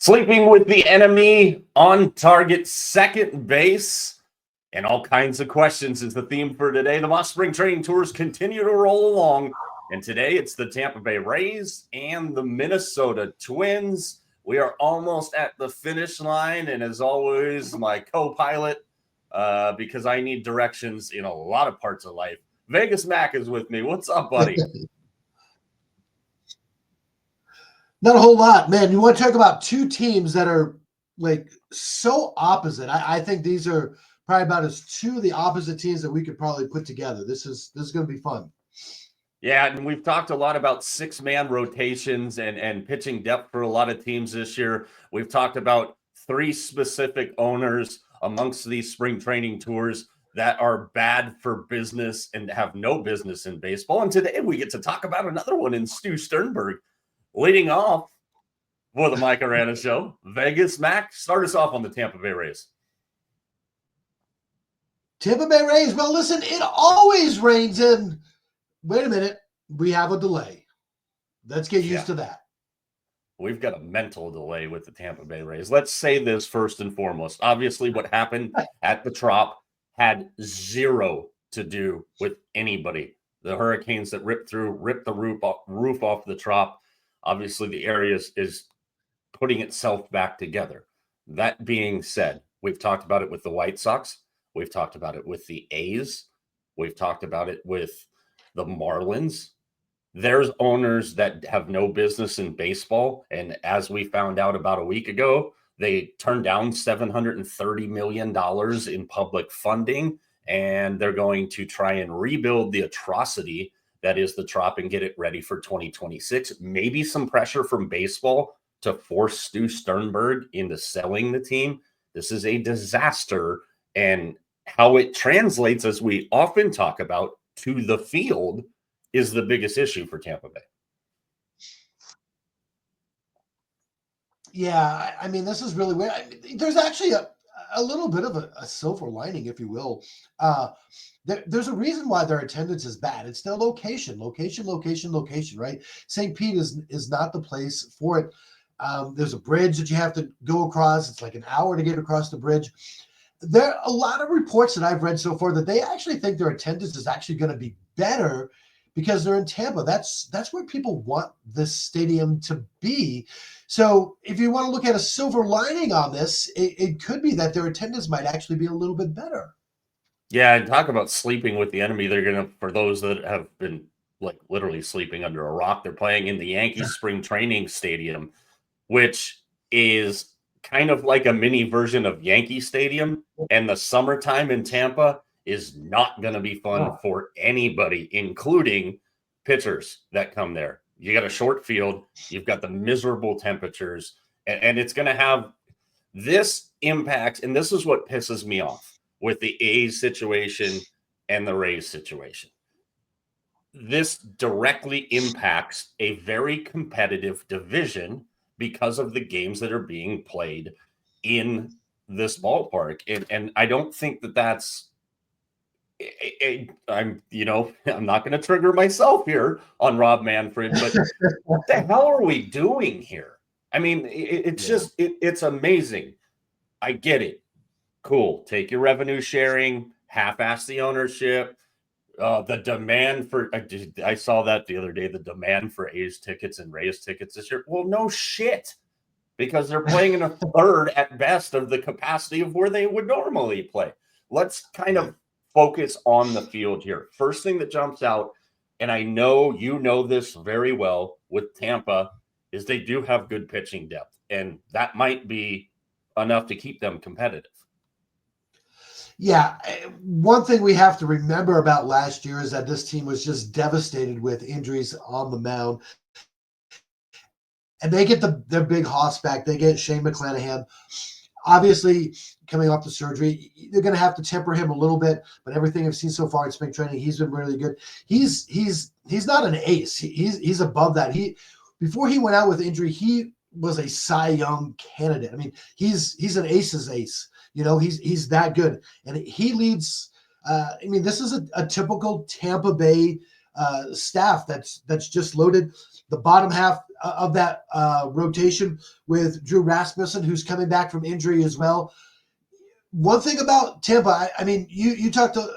Sleeping with the enemy, on target second base, and all kinds of questions is the theme for today. The Moss Spring Training Tours continue to roll along, and today it's the Tampa Bay Rays and the Minnesota Twins. We are almost at the finish line, and as always, my co-pilot, because I need directions in a lot of parts of life, Vegas Mac is with me. What's up, buddy? Not a whole lot, man. You want to talk about two teams that are like so opposite. I think these are probably about as two of the opposite teams that we could probably put together. This is going to be fun. Yeah, and we've talked a lot about six-man rotations and pitching depth for a lot of teams this year. We've talked about three specific owners amongst these spring training tours that are bad for business and have no business in baseball. And today we get to talk about another one in Stu Sternberg. Leading off for the Mike Arana Show, Vegas Mac, start us off on the Tampa Bay Rays. Tampa Bay Rays, well, listen, it always rains in. Wait a minute, we have a delay. Let's get used to that. We've got a mental delay with the Tampa Bay Rays. Let's say this first and foremost. Obviously, what happened at the Trop had zero to do with anybody. The hurricanes that ripped the roof off the Trop. Obviously, the area is putting itself back together. That being said, we've talked about it with the White Sox. We've talked about it with the A's. We've talked about it with the Marlins. There's owners that have no business in baseball. And as we found out about a week ago, they turned down $730 million in public funding, and they're going to try and rebuild the atrocity that is the Trop and get it ready for 2026. Maybe some pressure from baseball to force Stu Sternberg into selling the team. This is a disaster, and how it translates, as we often talk about, to the field is the biggest issue for Tampa Bay. Yeah, I mean, this is really weird. There's actually a little bit of a silver lining, if you will. There's a reason why their attendance is bad. It's their location, right? St. Pete is not the place for it. There's a bridge that you have to go across. It's like an hour to get across the bridge. There are a lot of reports that I've read so far that they actually think their attendance is actually going to be better because they're in Tampa. That's where people want this stadium to be. So if you want to look at a silver lining on this, it could be that their attendance might actually be a little bit better. Yeah, and talk about sleeping with the enemy. They're going to, for those that have been like literally sleeping under a rock, they're playing in the Yankees spring training stadium, which is kind of like a mini version of Yankee Stadium. And the summertime in Tampa is not going to be fun for anybody, including pitchers that come there. You got a short field, you've got the miserable temperatures, and it's going to have this impact. And this is what pisses me off with the A's situation and the Rays situation. This directly impacts a very competitive division because of the games that are being played in this ballpark. And I don't think that that's I'm not going to trigger myself here on Rob Manfred, but what the hell are we doing here? I mean, it's amazing. I get it. Cool. Take your revenue sharing, half-ass the ownership. The demand for, I saw that the other day, the demand for A's tickets and Rays tickets this year. Well, no shit, because they're playing in a third at best of the capacity of where they would normally play. Let's kind of focus on the field here. First thing that jumps out, and I know you know this very well with Tampa, is they do have good pitching depth, and that might be enough to keep them competitive. Yeah, one thing we have to remember about last year is that this team was just devastated with injuries on the mound. And they get their big hoss back. They get Shane McClanahan. Obviously, coming off the surgery, they're going to have to temper him a little bit. But everything I've seen so far in spring training, he's been really good. He's not an ace. He's above that. Before he went out with injury, he was a Cy Young candidate. I mean, he's an ace's ace. He's that good, and he leads. I mean, this is a typical Tampa Bay staff that's just loaded. The bottom half of that rotation with Drew Rasmussen, who's coming back from injury as well. One thing about Tampa, I mean, you talked to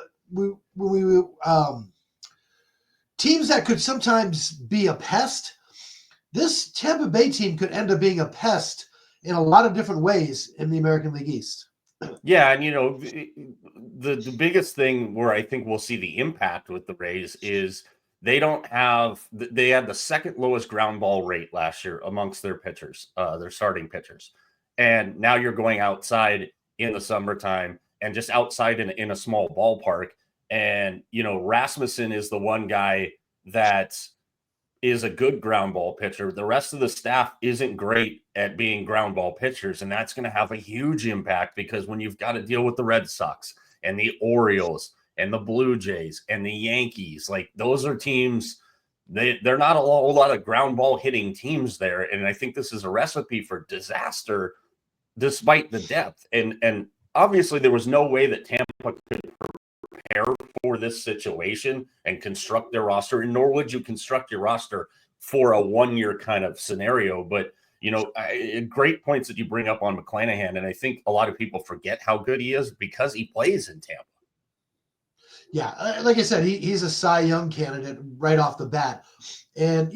teams that could sometimes be a pest. This Tampa Bay team could end up being a pest in a lot of different ways in the American League East. Yeah, and the biggest thing where I think we'll see the impact with the Rays is they had the second lowest ground ball rate last year amongst their pitchers, their starting pitchers. And now you're going outside in the summertime and just outside in a small ballpark. And, Rasmussen is the one guy that is a good ground ball pitcher. The rest of the staff isn't great at being ground ball pitchers. And that's going to have a huge impact because when you've got to deal with the Red Sox and the Orioles and the Blue Jays and the Yankees, like those are teams, they're not a whole lot of ground ball hitting teams there. And I think this is a recipe for disaster despite the depth. And obviously there was no way that Tampa could prepare for this situation and construct their roster, and nor would you construct your roster for a 1-year kind of scenario. But, great points that you bring up on McClanahan. And I think a lot of people forget how good he is because he plays in Tampa. Yeah, like I said, he's a Cy Young candidate right off the bat. And,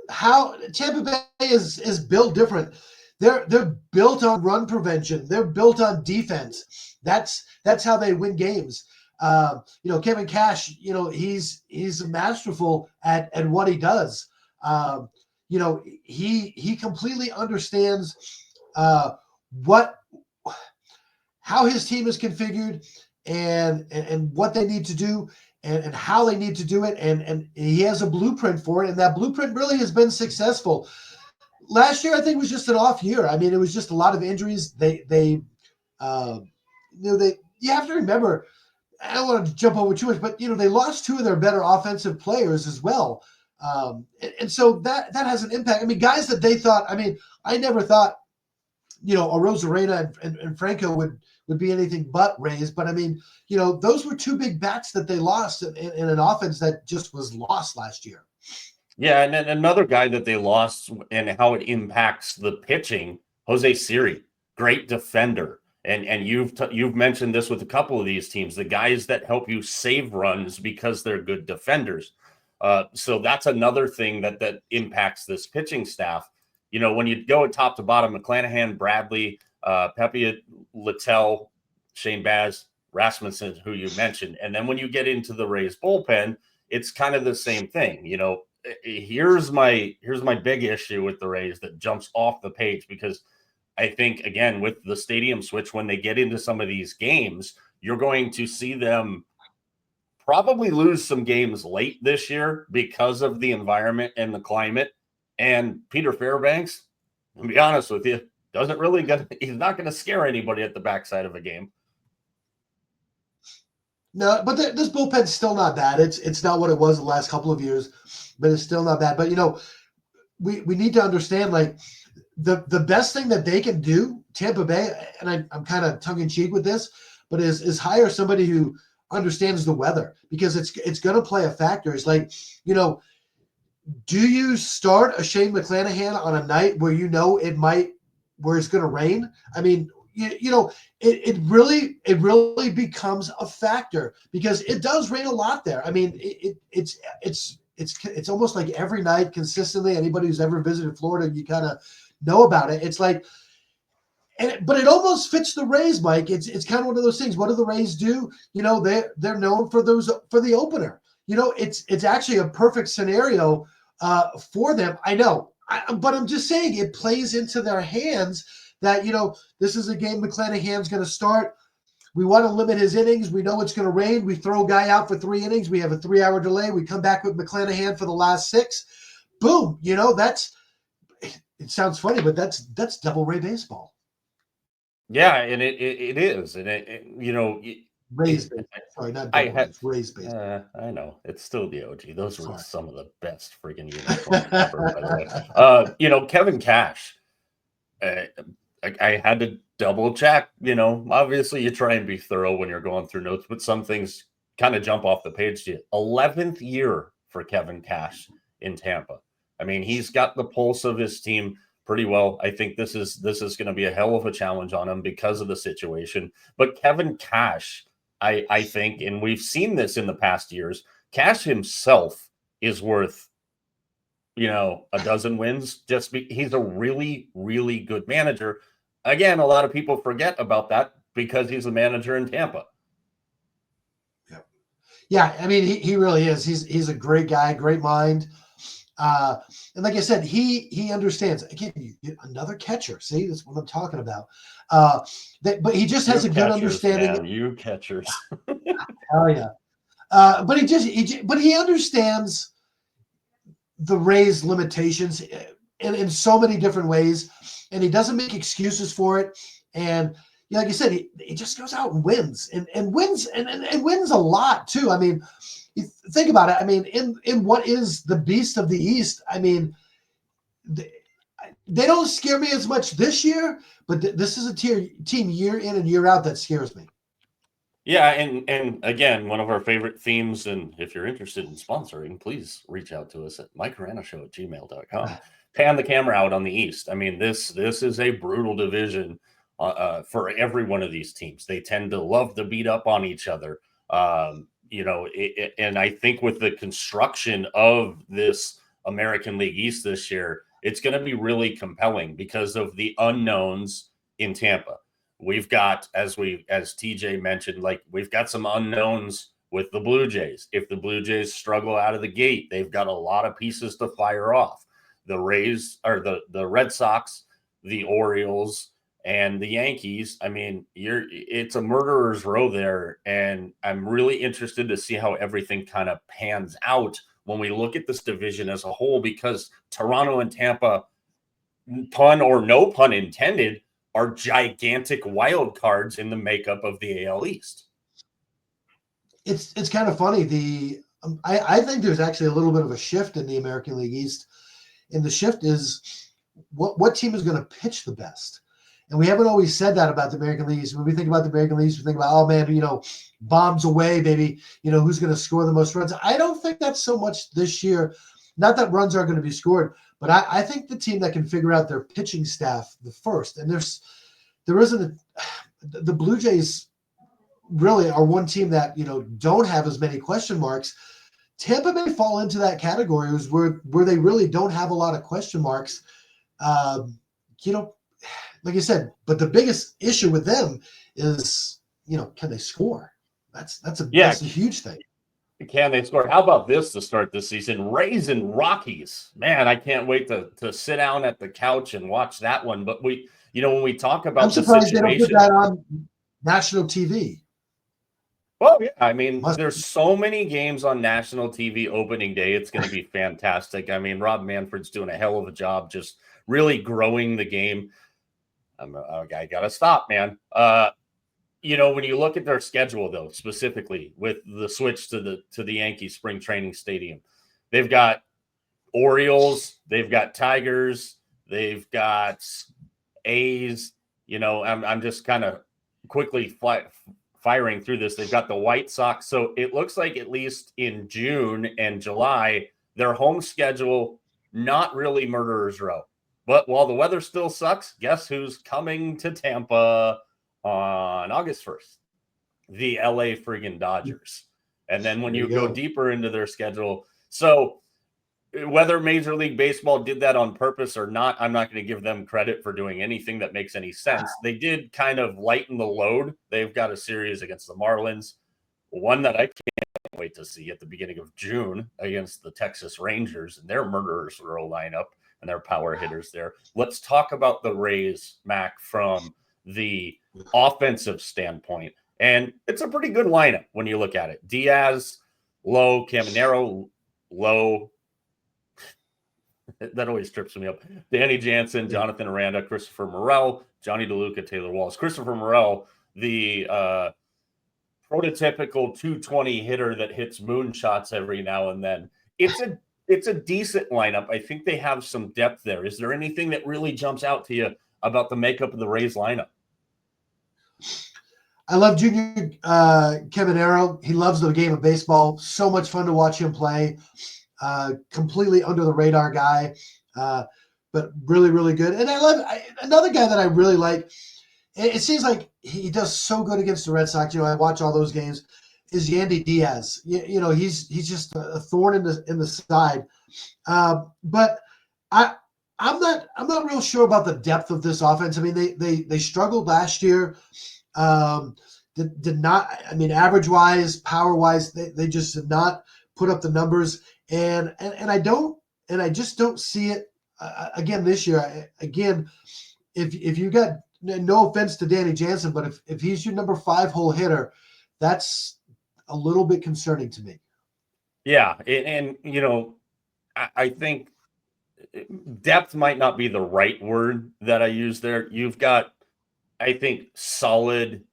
how Tampa Bay is built different. They're built on run prevention. They're built on defense. That's how they win games. Kevin Cash, he's masterful at what he does. He completely understands how his team is configured and what they need to do and how they need to do it. And he has a blueprint for it. And that blueprint really has been successful. Last year, I think, was just an off year. I mean, it was just a lot of injuries. You have to remember, I don't want to jump over too much, but they lost two of their better offensive players as well, and so that has an impact. I mean, guys that they thought. I mean, I never thought a Rosarena and Franco would be anything but Rays, but I mean, those were two big bats that they lost in an offense that just was lost last year. Yeah, and then another guy that they lost and how it impacts the pitching, Jose Siri, great defender. And you've mentioned this with a couple of these teams, the guys that help you save runs because they're good defenders. So that's another thing that impacts this pitching staff. When you go top to bottom, McClanahan, Bradley, Pepe, Littell, Shane Baz, Rasmussen, who you mentioned. And then when you get into the Rays bullpen, it's kind of the same thing. Here's my big issue with the Rays that jumps off the page, because I think, again, with the stadium switch, when they get into some of these games, you're going to see them probably lose some games late this year because of the environment and the climate. And Peter Fairbanks, to be honest with you, he's not going to scare anybody at the backside of a game. No, but this bullpen's still not bad. It's not what it was the last couple of years, but it's still not bad. But, we need to understand, like, the best thing that they can do, Tampa Bay, and I'm kind of tongue-in-cheek with this, but is hire somebody who understands the weather, because it's going to play a factor. It's like, do you start a Shane McClanahan on a night where where it's going to rain? I mean, it really becomes a factor, because it does rain a lot there. I mean, it's almost like every night consistently. Anybody who's ever visited Florida, you kind of know about it. It's like, but it almost fits the Rays, Mike. It's kind of one of those things. What do the Rays do? They're known for the opener. It's actually a perfect scenario for them. I know, but I'm just saying it plays into their hands that this is a game McClanahan's going to start. We want to limit his innings. We know it's going to rain. We throw a guy out for 3 innings. We have a 3-hour delay. We come back with McClanahan for the last 6. Boom. It sounds funny, but that's double Ray baseball. Yeah, and it is, and Rays baseball. Sorry, not I Double had. A's. Rays baseball. I know it's still the OG. Those were Sorry. some of the best freaking uniforms ever, by the way. Kevin Cash. Uh, I had to double check. Obviously you try and be thorough when you're going through notes, but some things kind of jump off the page to you. 11th year for Kevin Cash in Tampa. I mean, he's got the pulse of his team pretty well. I think this is going to be a hell of a challenge on him because of the situation. But Kevin Cash, I think, and we've seen this in the past years, Cash himself is worth a dozen wins. He's a really, really good manager. Again, a lot of people forget about that because he's a manager in Tampa. Yeah, I mean, he really is. He's a great guy, great mind. And like I said, he understands. Again, another catcher. See, that's what I'm talking about. But he just has a good understanding. Man, you catchers. Oh yeah. But he understands the Rays' limitations in so many different ways, and he doesn't make excuses for it. And like you said, he just goes out and wins and wins and wins a lot too. I mean, you think about it. I mean, in what is the beast of the East? I mean, they don't scare me as much this year, but this is a team year in and year out that scares me. Yeah, and again, one of our favorite themes, and if you're interested in sponsoring, please reach out to us at mikeranashow@gmail.com. Pan the camera out on the East. I mean, this is a brutal division for every one of these teams. They tend to love to beat up on each other. And I think with the construction of this American League East this year, it's going to be really compelling because of the unknowns in Tampa. We've got, as TJ mentioned, like we've got some unknowns with the Blue Jays. If the Blue Jays struggle out of the gate, they've got a lot of pieces to fire off. The Rays or the Red Sox, the Orioles, and the Yankees. I mean, it's a murderer's row there, and I'm really interested to see how everything kind of pans out when we look at this division as a whole, because Toronto and Tampa, pun or no pun intended, are gigantic wild cards in the makeup of the AL East. It's kind of funny. I think there's actually a little bit of a shift in the American League East, and the shift is what team is going to pitch the best. And we haven't always said that about the American League East. When we think about the American League East, we think about, oh man, bombs away, baby. Who's going to score the most runs? I don't think that's so much this year. Not that runs are going to be scored, but I think the team that can figure out their pitching staff the first, and there isn't the Blue Jays really are one team that don't have as many question marks. Tampa may fall into that category where they really don't have a lot of question marks. Like I said, but the biggest issue with them is can they score? That's a huge thing. Can they score? How about this to start the season? Rays and Rockies. Man, I can't wait to sit down at the couch and watch that one. But when we talk about I'm surprised they don't put that on national TV. Well, yeah, I mean, there's so many games on national TV opening day. It's going to be fantastic. I mean, Rob Manfred's doing a hell of a job just really growing the game. I got to stop, man. When you look at their schedule, though, specifically with the switch to the Yankee spring training stadium, they've got Orioles, they've got Tigers, they've got A's. I'm just kind of quickly firing through this. They've got the White Sox. So it looks like at least in June and July, their home schedule, not really murderer's row. But while the weather still sucks, guess who's coming to Tampa on August 1st? The LA friggin' Dodgers. And then when you go deeper into their schedule, so whether Major League Baseball did that on purpose or not, I'm not going to give them credit for doing anything that makes any sense. They did kind of lighten the load. They've got a series against the Marlins, one that I can't wait to see at the beginning of June against the Texas Rangers and their murderers row lineup and their power hitters there. Let's talk about the Rays, Mac, from the offensive standpoint. And it's a pretty good lineup when you look at it. Diaz, low, Caminero, low. That always trips me up. Danny Jansen, Jonathan Aranda, Christopher Morel, Johnny DeLuca, Taylor Walls. Christopher Morel, the prototypical 220 hitter that hits moonshots every now and then. It's a decent lineup. I think they have some depth there. Is there anything that really jumps out to you about the makeup of the Rays lineup? I love Junior Caminero. He loves the game of baseball. So much fun to watch him play. Completely under the radar guy, but really, really good. And I love another guy that I really like. It seems like he does so good against the Red Sox. I watch all those games. Is Yandy Diaz? He's just a thorn in the side. But I'm not real sure about the depth of this offense. I mean, they struggled last year. Did not. I mean, average wise, power wise, they just did not put up the numbers. And I just don't see it again this year. Again, if you got, no offense to Danny Jansen, but if he's your number 5 hole hitter, that's a little bit concerning to me. Yeah, and I think depth might not be the right word that I use there. You've got, I think, solid.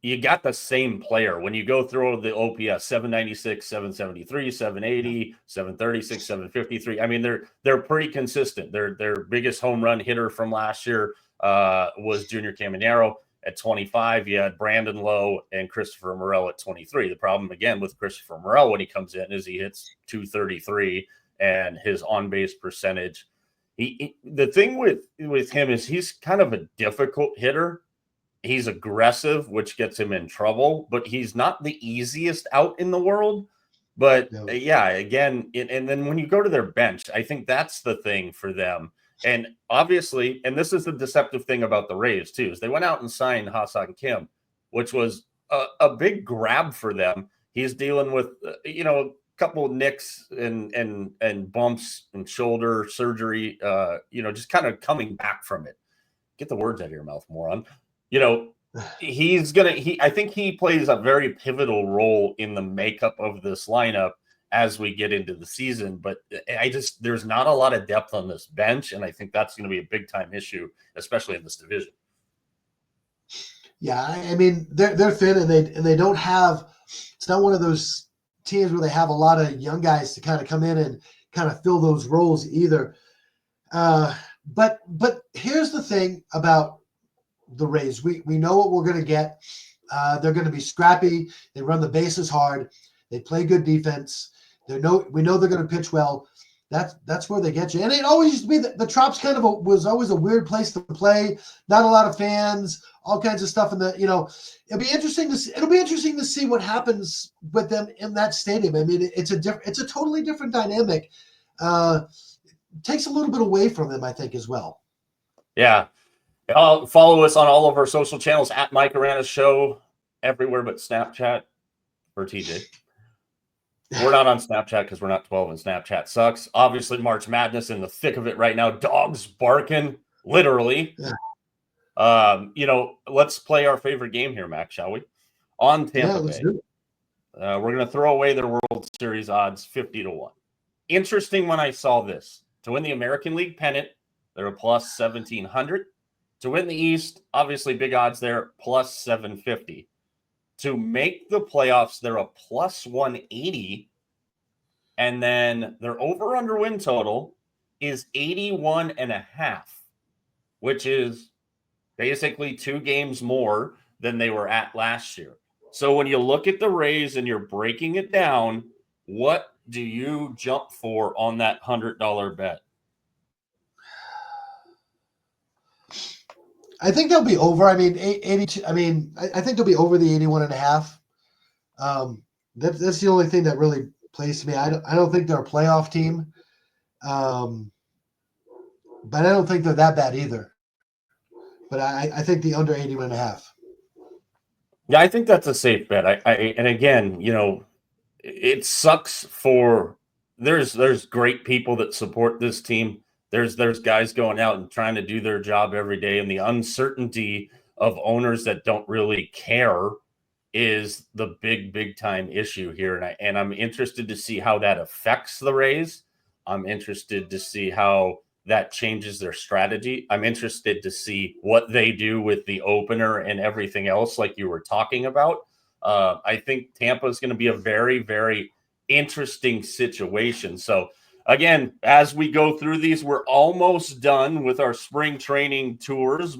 You got the same player when you go through the OPS 796, 773, 780, 736, 753. I mean, they're pretty consistent. Their biggest home run hitter from last year was Junior Caminero at 25. You had Brandon Lowe and Christopher Morel at 23. The problem again with Christopher Morel when he comes in is he hits 233 and his on-base percentage. The thing with him is he's kind of a difficult hitter. He's aggressive, which gets him in trouble, but he's not the easiest out in the world. But yeah, again, and then when you go to their bench, I think that's the thing for them. And obviously, and this is the deceptive thing about the Rays too, is they went out and signed Ha-Seong Kim, which was a big grab for them. He's dealing with, a couple of nicks and bumps and shoulder surgery, just kind of coming back from it. Get the words out of your mouth, moron. I think he plays a very pivotal role in the makeup of this lineup as we get into the season. But there's not a lot of depth on this bench. And I think that's going to be a big time issue, especially in this division. Yeah. I mean, they're thin and they don't have, it's not one of those teams where they have a lot of young guys to kind of come in and kind of fill those roles either. But here's the thing about the Rays. We know what we're going to get. They're going to be scrappy. They run the bases hard. They play good defense. We know they're going to pitch well. That's where they get you. And it always used to be that the Trop's kind of was always a weird place to play. Not a lot of fans, all kinds of stuff. It'll be interesting to see what happens with them in that stadium. I mean, it's a totally different dynamic. Takes a little bit away from them, I think, as well. Yeah. Follow us on all of our social channels at Mike Arana Show, everywhere but Snapchat for TJ. We're not on Snapchat because we're not 12 and Snapchat sucks. Obviously, March Madness in the thick of it right now. Dogs barking, literally. Yeah. Let's play our favorite game here, Mac, shall we? On Tampa Bay. Let's do it. We're going to throw away their World Series odds 50-1. Interesting when I saw this. To win the American League pennant, they're a plus 1,700. To win the East, obviously big odds there, plus 750. To make the playoffs, they're a plus 180. And then their over-under win total is 81.5, which is basically 2 games more than they were at last year. So when you look at the Rays and you're breaking it down, what do you jump for on that $100 bet? I think they'll be over. I mean, 82. I mean, I think they'll be over the 81.5. That's the only thing that really plays to me. I don't think they're a playoff team, but I don't think they're that bad either. But I think the under 81.5. Yeah, I think that's a safe bet. And again, it sucks for there's great people that support this team. There's guys going out and trying to do their job every day, and the uncertainty of owners that don't really care is the big time issue here. And I'm interested to see how that affects the Rays. I'm interested to see how that changes their strategy. I'm interested to see what they do with the opener and everything else, like you were talking about. I think Tampa is going to be a very, very interesting situation. So, again, as we go through these, we're almost done with our spring training tours.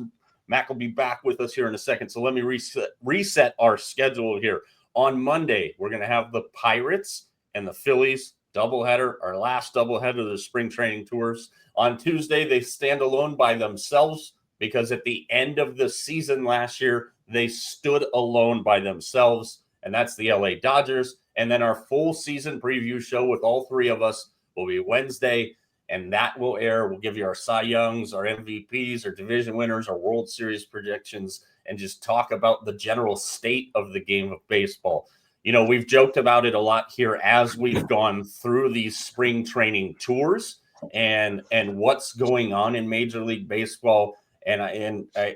Mac will be back with us here in a second. So let me reset our schedule here. On Monday, we're going to have the Pirates and the Phillies doubleheader, our last doubleheader of the spring training tours. On Tuesday, they stand alone by themselves because at the end of the season last year, they stood alone by themselves, and that's the LA Dodgers. And then our full season preview show with all three of us will be Wednesday, and that will air. We'll give you our Cy Youngs, our MVPs, our division winners, our World Series predictions, and just talk about the general state of the game of baseball. You know, we've joked about it a lot here as we've gone through these spring training tours and what's going on in Major League Baseball. And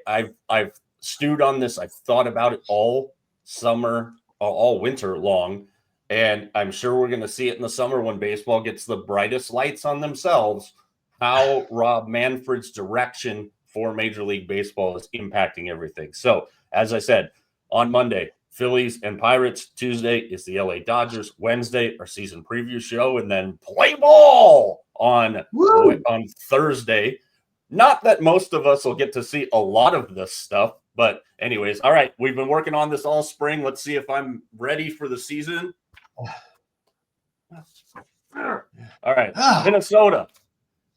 I've stewed on this. I've thought about it all summer, all winter long. And I'm sure we're going to see it in the summer when baseball gets the brightest lights on themselves, how Rob Manfred's direction for Major League Baseball is impacting everything. So, as I said, on Monday, Phillies and Pirates. Tuesday is the LA Dodgers. Wednesday, our season preview show, and then play ball on Thursday. Not that most of us will get to see a lot of this stuff, but anyways, all right, we've been working on this all spring. Let's see if I'm ready for the season. All right, Minnesota,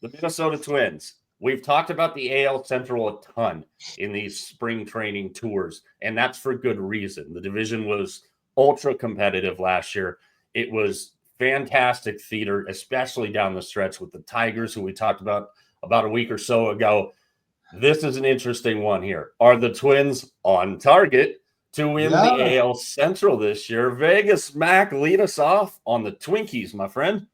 the Minnesota Twins. We've talked about the AL Central a ton in these spring training tours, and that's for good reason. The division was ultra competitive last year. It was fantastic theater, especially down the stretch with the Tigers, who we talked about a week or so ago. This is an interesting one here. Are the Twins on target to win the AL Central this year? Vegas, Mac, lead us off on the Twinkies, my friend.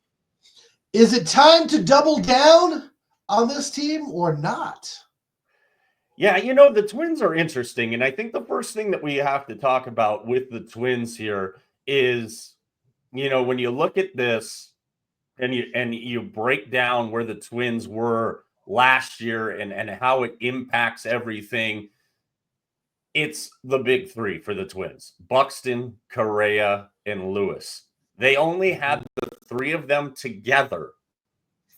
Is it time to double down on this team or not? Yeah, you know, the Twins are interesting. And I think the first thing that we have to talk about with the Twins here is, you know, when you look at this and you break down where the Twins were last year and how it impacts everything, it's the big three for the Twins: Buxton, Correa, and Lewis. They only had the three of them together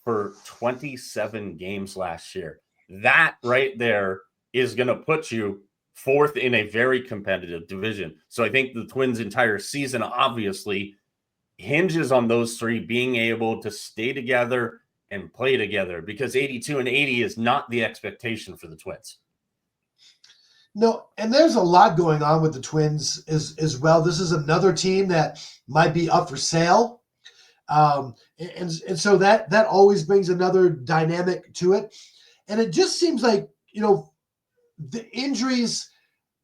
for 27 games last year. That right there is going to put you fourth in a very competitive division. So I think the Twins' entire season obviously hinges on those three being able to stay together and play together, because 82 and 80 is not the expectation for the Twins. No, and there's a lot going on with the Twins as well. This is another team that might be up for sale. And so that always brings another dynamic to it. And it just seems like, you know, the injuries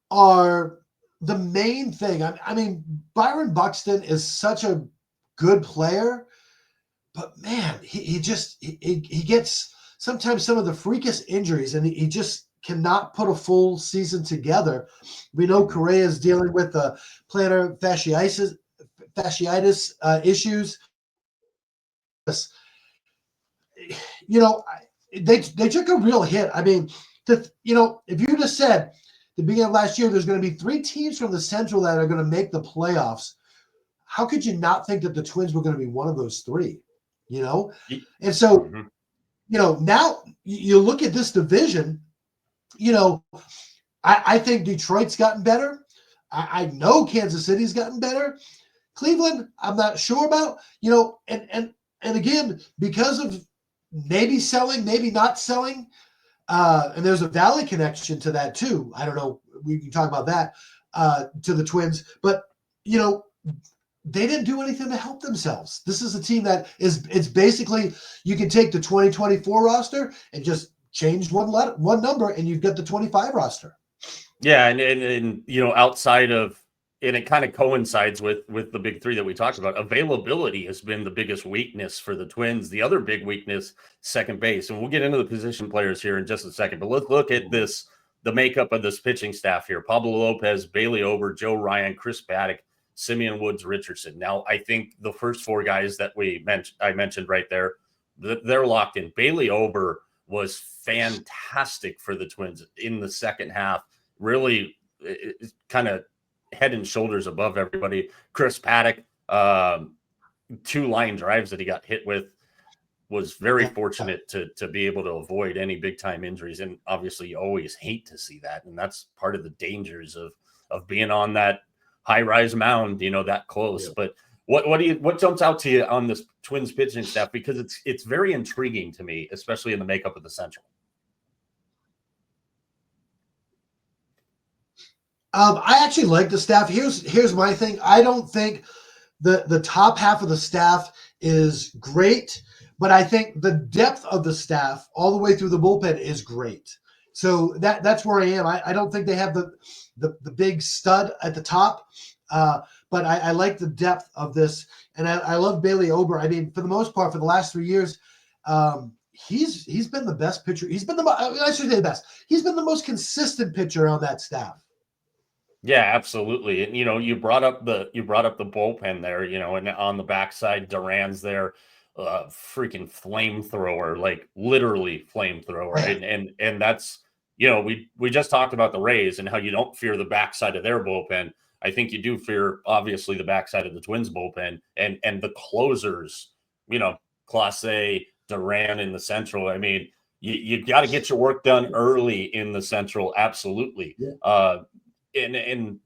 are the main thing. I mean, Byron Buxton is such a good player, but man, he gets sometimes some of the freakest injuries, and he just cannot put a full season together. We know Correa is dealing with the plantar fasciitis issues. You know, they took a real hit. I mean, you know, if you just said at the beginning of last year there's going to be three teams from the Central that are going to make the playoffs, how could you not think that the Twins were going to be one of those three? You know, and so you know, now you look at this division. You know, I think Detroit's gotten better. I know Kansas City's gotten better. Cleveland, I'm not sure about. You know, and again, because of maybe selling, maybe not selling, and there's a Valley connection to that too. I don't know. We can talk about that to the Twins, but you know, they didn't do anything to help themselves. This is a team that it's basically, you can take the 2024 roster and just change one number and you've got the 25 roster. Yeah, and you know, outside of, and it kind of coincides with the big three that we talked about. Availability has been the biggest weakness for the Twins. The other big weakness, second base. And we'll get into the position players here in just a second. But let's look at this, the makeup of this pitching staff here. Pablo Lopez, Bailey Ober, Joe Ryan, Chris Paddock, Simeon Woods, Richardson. Now, I think the first four guys that I mentioned right there they're locked in. Bailey Ober was fantastic for the Twins in the second half. Really, kind of head and shoulders above everybody. Chris Paddock, 2 line drives that he got hit with, was very fortunate to be able to avoid any big time injuries. And obviously you always hate to see that. And that's part of the dangers of being on that high rise mound, that close. Yeah. But what jumps out to you on this Twins pitching staff? Because it's very intriguing to me, especially in the makeup of the Central. I actually like the staff. Here's my thing. I don't think the top half of the staff is great, but I think the depth of the staff all the way through the bullpen is great. So that's where I am. I don't think they have the big stud at the top, but I like the depth of this, and I love Bailey Ober. I mean, for the most part, for the last 3 years, he's been the best pitcher. I should say the best. He's been the most consistent pitcher on that staff. Yeah, absolutely. And you brought up the bullpen there, and on the backside, Duran's there, freaking flamethrower, like literally flamethrower. And that's, we just talked about the Rays and how you don't fear the backside of their bullpen. I think you do fear, obviously, the backside of the Twins bullpen and the closers, Clase, Duran in the Central. I mean, you got to get your work done early in the Central. Absolutely. Yeah. And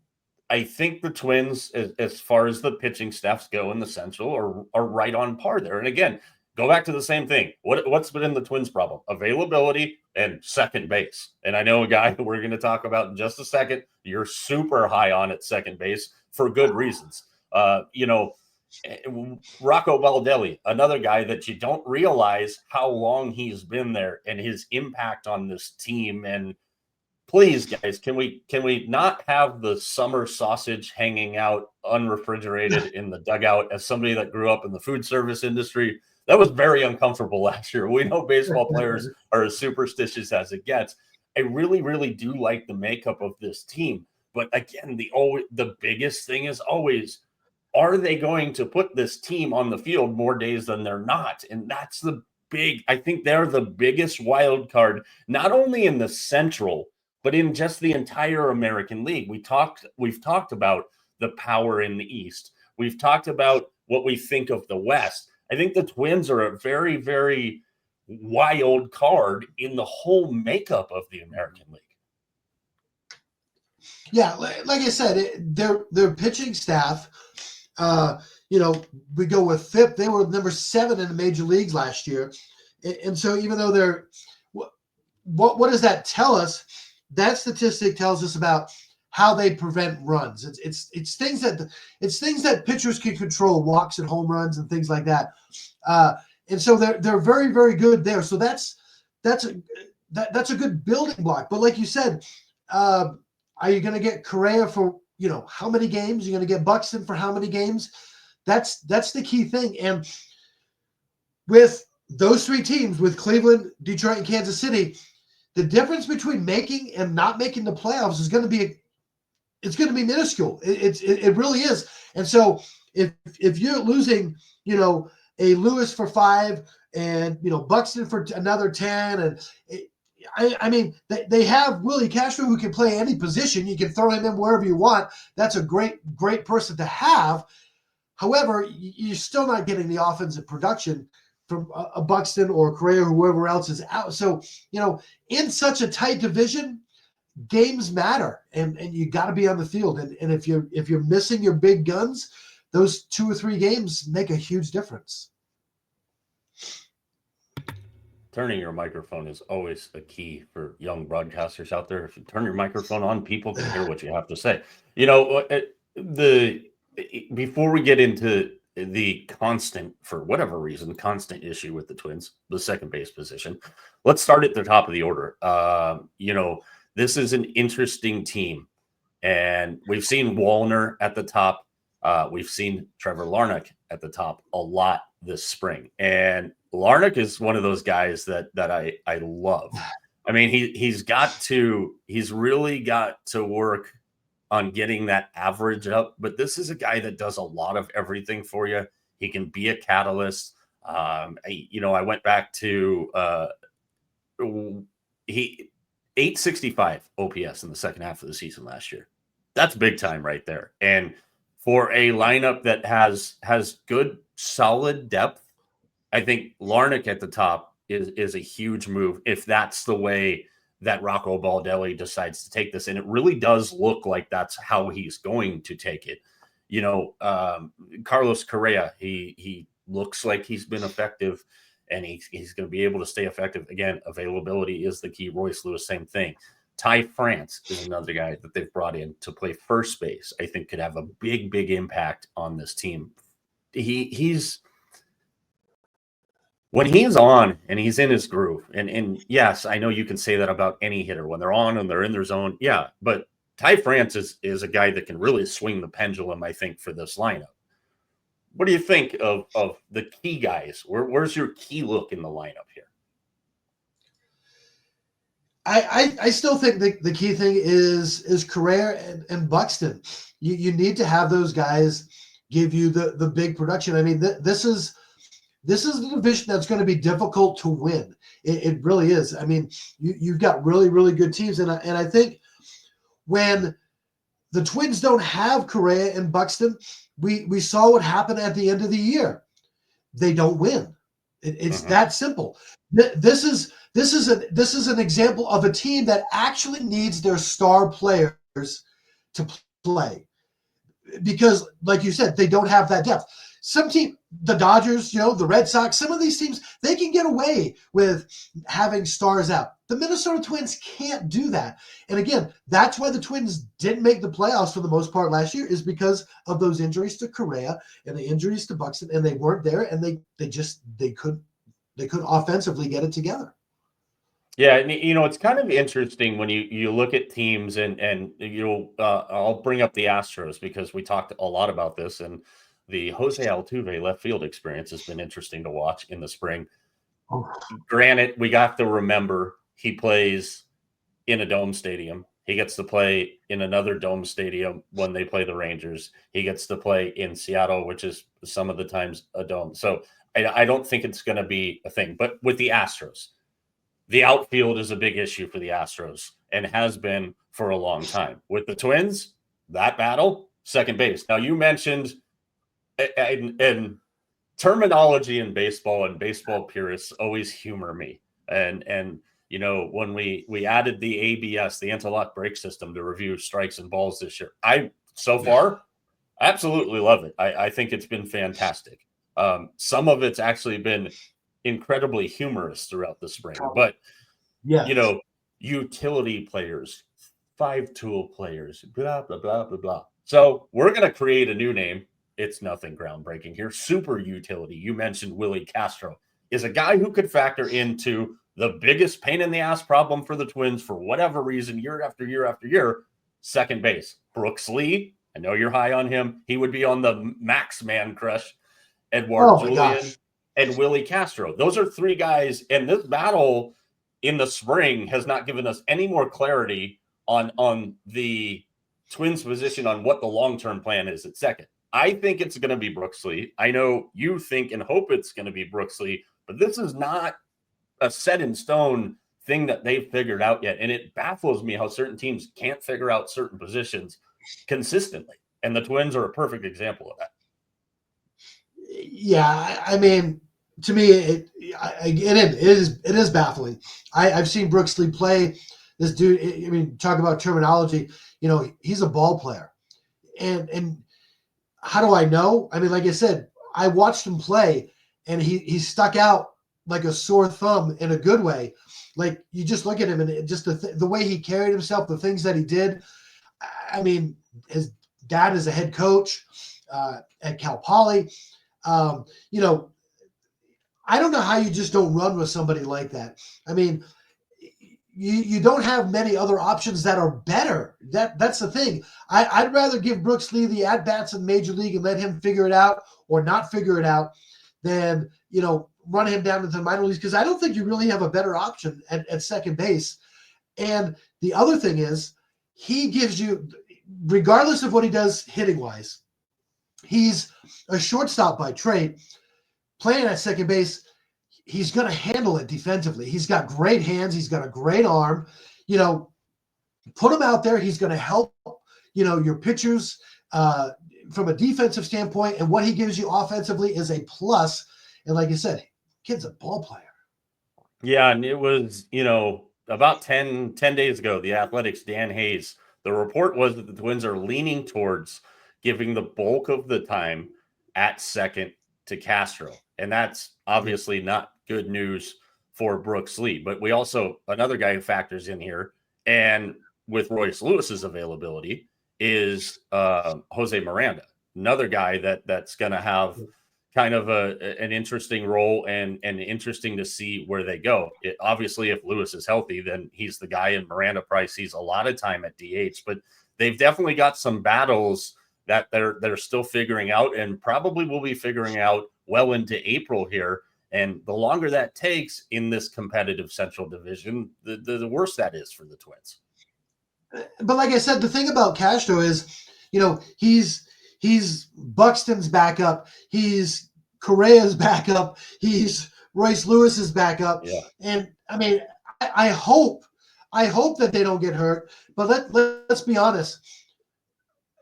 I think the Twins, as far as the pitching staffs go in the Central, are right on par there. And again, go back to the same thing. What's been the Twins' problem? Availability and second base. And I know a guy that we're going to talk about in just a second. You're super high on at second base for good reasons. Rocco Baldelli, another guy that you don't realize how long he's been there and his impact on this team. And please, guys, can we not have the summer sausage hanging out unrefrigerated in the dugout? As somebody that grew up in the food service industry, that was very uncomfortable last year. We know baseball players are as superstitious as it gets. I really, really do like the makeup of this team. But again, the biggest thing is always, are they going to put this team on the field more days than they're not? And that's I think they're the biggest wild card, not only in the Central, but in just the entire American League. We've talked about the power in the East. We've talked about what we think of the West. I think the Twins are a very, very wild card in the whole makeup of the American League. Yeah, like I said, their pitching staff, we go with FIP. They were number 7 in the major leagues last year. And so even though they're what does that tell us? That statistic tells us about how they prevent runs. It's things that pitchers can control, walks and home runs and things like that. And so they're very, very good there. So that's a good building block. But like you said, are you going to get Correa for how many games? You're going to get Buxton for how many games? That's the key thing. And with those 3 teams, with Cleveland, Detroit, and Kansas City, the difference between making and not making the playoffs is going to be minuscule. It really is. And so if you're losing, a Lewis for 5 and Buxton for another 10, and I mean they have Willie Castro who can play any position. You can throw him in wherever you want. That's a great person to have. However, you're still not getting the offensive production from a Buxton or Correa or whoever else is out. So, in such a tight division, games matter, and you got to be on the field. And if you're missing your big guns, those 2 or 3 games make a huge difference. Turning your microphone is always a key for young broadcasters out there. If you turn your microphone on, people can hear what you have to say. Before we get into the constant issue with the Twins, the second base position, let's start at the top of the order. This is an interesting team, and we've seen Wallner at the top. We've seen Trevor Larnach at the top a lot this spring, and Larnach is one of those guys that I love. I mean, he's really got to work on getting that average up, but this is a guy that does a lot of everything for you. He can be a catalyst. I went back to he 865 OPS in the second half of the season last year. That's big time right there. And for a lineup that has good, solid depth, I think Larnach at the top is a huge move if that's the way that Rocco Baldelli decides to take this. And it really does look like that's how he's going to take it. Carlos Correa, he looks like he's been effective, and he's going to be able to stay effective. Again, availability is the key. Royce Lewis, same thing. Ty France is another guy that they've brought in to play first base. I think could have a big, big impact on this team. He's when he's on and he's in his groove, and yes, I know you can say that about any hitter when they're on and they're in their zone. Yeah, but Ty France is a guy that can really swing the pendulum, I think, for this lineup. What do you think of the key guys? Where's your key look in the lineup here? I still think the key thing is Correa and Buxton. You need to have those guys give you the big production. I mean, this is the division that's going to be difficult to win. It really is. I mean, you've got really, really good teams. And I think when the Twins don't have Correa and Buxton, we saw what happened at the end of the year. They don't win. It's that simple. This is an example of a team that actually needs their star players to play. Because, like you said, they don't have that depth. Some team, the Dodgers, the Red Sox, some of these teams, they can get away with having stars out. The Minnesota Twins can't do that. And again, that's why the Twins didn't make the playoffs for the most part last year, is because of those injuries to Correa and the injuries to Buxton, and they weren't there, and they couldn't offensively get it together. Yeah, and it's kind of interesting when you look at teams, and I'll bring up the Astros because we talked a lot about this, and the Jose Altuve left field experience has been interesting to watch in the spring. Oh. Granted, we got to remember he plays in a dome stadium. He gets to play in another dome stadium when they play the Rangers. He gets to play in Seattle, which is some of the times a dome. So I don't think it's going to be a thing. But with the Astros, the outfield is a big issue for the Astros and has been for a long time. With the Twins, that battle, second base. Now, you mentioned and terminology in baseball, and baseball purists always humor me. And when we added the ABS, the anti-lock brake system, to review strikes and balls this year, I absolutely love it. I think it's been fantastic. Some of it's actually been incredibly humorous throughout the spring, but utility players, 5-tool players, blah, blah, blah, blah, blah. So we're going to create a new name. It's nothing groundbreaking here. Super utility. You mentioned Willie Castro is a guy who could factor into the biggest pain in the ass problem for the Twins for whatever reason, year after year after year. Second base, Brooks Lee. I know you're high on him. He would be on the Max Man crush. Edouard Julien and Willie Castro. Those are three guys. And this battle in the spring has not given us any more clarity on the Twins' position on what the long-term plan is at second. I think it's going to be Brooks Lee. I know you think and hope it's going to be Brooks Lee, but this is not a set in stone thing that they've figured out yet. And it baffles me how certain teams can't figure out certain positions consistently. And the Twins are a perfect example of that. Yeah, I mean, to me, it is baffling. I've seen Brooks Lee play. This dude, I mean, talk about terminology. He's a ball player, and how do I know? I mean, like I said, I watched him play, and he stuck out like a sore thumb in a good way. Like, you just look at him, and just the way he carried himself, the things that he did. I mean, his dad is a head coach at Cal Poly. I don't know how you just don't run with somebody like that. I mean, you don't have many other options that are better. That's the thing. I'd rather give Brooks Lee the at-bats in Major League and let him figure it out or not figure it out than, run him down into the minor leagues, because I don't think you really have a better option at second base. And the other thing is, he gives you, regardless of what he does hitting-wise, he's a shortstop by trade. playing at second base, he's going to handle it defensively. He's got great hands. He's got a great arm. You know, put him out there. He's going to help, you know, your pitchers from a defensive standpoint. And what he gives you offensively is a plus. And like you said, kid's a ball player. Yeah, and it was, you know, about 10 days ago, the Athletics' Dan Hayes, the report was that the Twins are leaning towards giving the bulk of the time at second to Castro. And that's obviously not good news for Brooks Lee. But we also, another guy who factors in here, and with Royce Lewis's availability, is Jose Miranda, another guy that's going to have kind of an interesting role and interesting to see where they go. Obviously, if Lewis is healthy, then he's the guy, and Miranda probably sees a lot of time at DH. But they've definitely got some battles that they're still figuring out, and probably will be figuring out well into April here. And the longer that takes in this competitive Central Division, the worse that is for the Twins. But like I said, the thing about Castro is, you know, he's Buxton's backup. He's Correa's backup. He's Royce Lewis's backup. Yeah. And I mean, I hope that they don't get hurt. But let's be honest.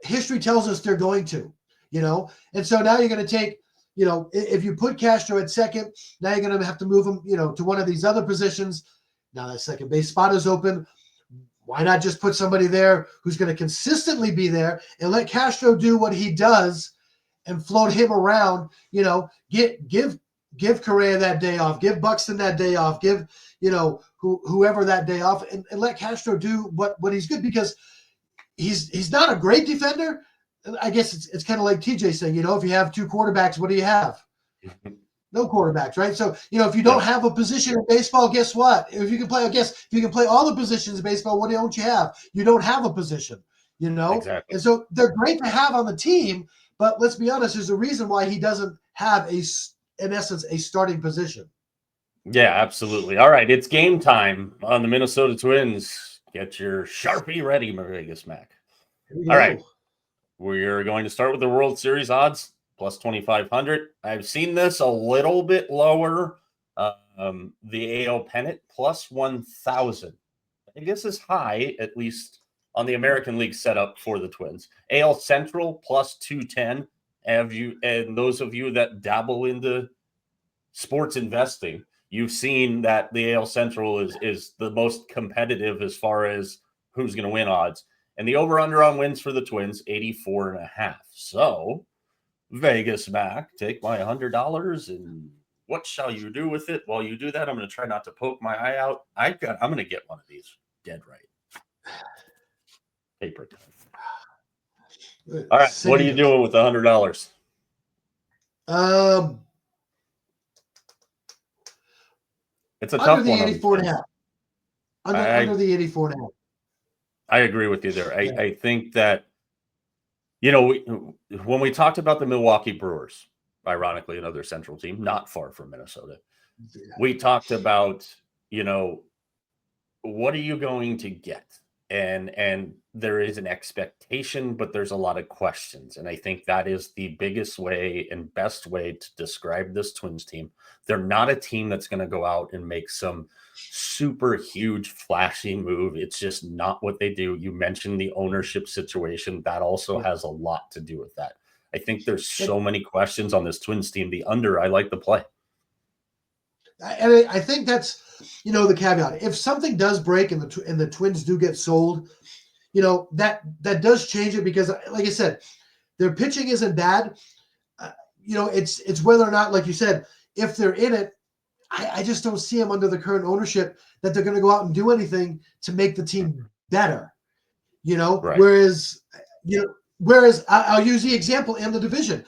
History tells us they're going to, you know. And so now you're going to take, you know, if you put Castro at second, now you're going to have to move him, you know, to one of these other positions. Now that second base spot is open. Why not just put somebody there who's going to consistently be there and let Castro do what he does and float him around? You know, give Correa that day off, give Buxton that day off, give, you know, whoever that day off, and let Castro do what he's good, because he's not a great defender. I guess it's kind of like TJ saying, you know, if you have two quarterbacks, what do you have? No quarterbacks, right? So, you know, if you don't have a position in baseball, guess what? If you can play all the positions in baseball, what don't you have? You don't have a position, you know? Exactly. And so they're great to have on the team, but let's be honest, there's a reason why he doesn't have in essence, a starting position. Yeah, absolutely. All right, it's game time on the Minnesota Twins. Get your Sharpie ready, Vegas Mac. All right, we're going to start with the World Series odds. Plus 2,500. I've seen this a little bit lower. The AL pennant plus 1,000. I think this is high, at least on the American League setup for the Twins. AL Central plus 210. And those of you that dabble into sports investing, you've seen that the AL Central is the most competitive as far as who's going to win odds. And the over-under on wins for the Twins, 84.5. So Vegas Mac, take my $100 and what shall you do with it? While you do that, I'm going to try not to poke my eye out. I'm going to get one of these dead right. Paper time. All right, what are you doing with the $100? It's a tough one. 84.5. Under the 84.5. I agree with you there. I think that, you know, when we talked about the Milwaukee Brewers, ironically, another Central team, not far from Minnesota, we talked about, you know, what are you going to get? And there is an expectation, but there's a lot of questions. And I think that is the biggest way and best way to describe this Twins team. They're not a team that's going to go out and make some super huge flashy move. It's just not what they do. You mentioned the ownership situation. That also has a lot to do with that. I think there's so many questions on this Twins team. The under, I like the play. And I think that's, you know, the caveat. If something does break and the Twins do get sold, you know, that does change it, because, like I said, their pitching isn't bad. You know, it's whether or not, like you said, if they're in it, I just don't see them under the current ownership that they're going to go out and do anything to make the team better. You know, right. Whereas I'll use the example in the division,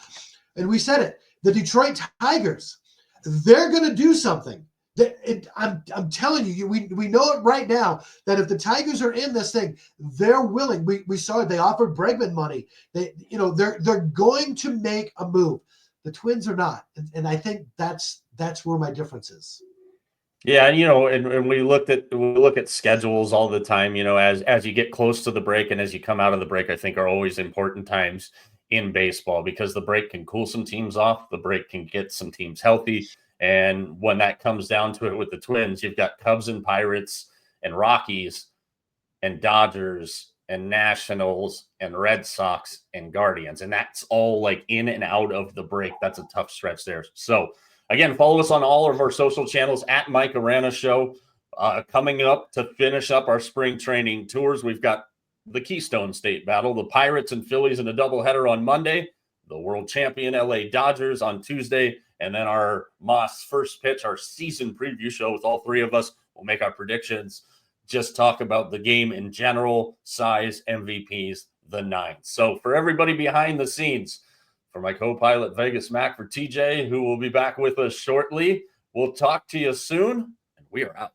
and we said it, the Detroit Tigers, they're going to do something. I'm telling you, we know it right now that if the Tigers are in this thing, they're willing. We saw it. They offered Bregman money. They're going to make a move. The Twins are not, and I think that's where my difference is. Yeah, and you know, and we look at schedules all the time. You know, as you get close to the break and as you come out of the break, I think are always important times. in baseball because the break can cool some teams off. The break can get some teams healthy. And when that comes down to it with the Twins, you've got Cubs and Pirates and Rockies and Dodgers and Nationals and Red Sox and Guardians. And that's all like in and out of the break. That's a tough stretch there. So again, follow us on all of our social channels at Mike Arana Show. Coming up to finish up our spring training tours, we've got the Keystone State Battle, the Pirates and Phillies in a doubleheader on Monday, the world champion LA Dodgers on Tuesday, and then our Moss first pitch, our season preview show with all three of us. We'll make our predictions, just talk about the game in general, size, MVPs, the ninth. So for everybody behind the scenes, for my co-pilot Vegas Mac, for TJ, who will be back with us shortly, we'll talk to you soon, and we are out.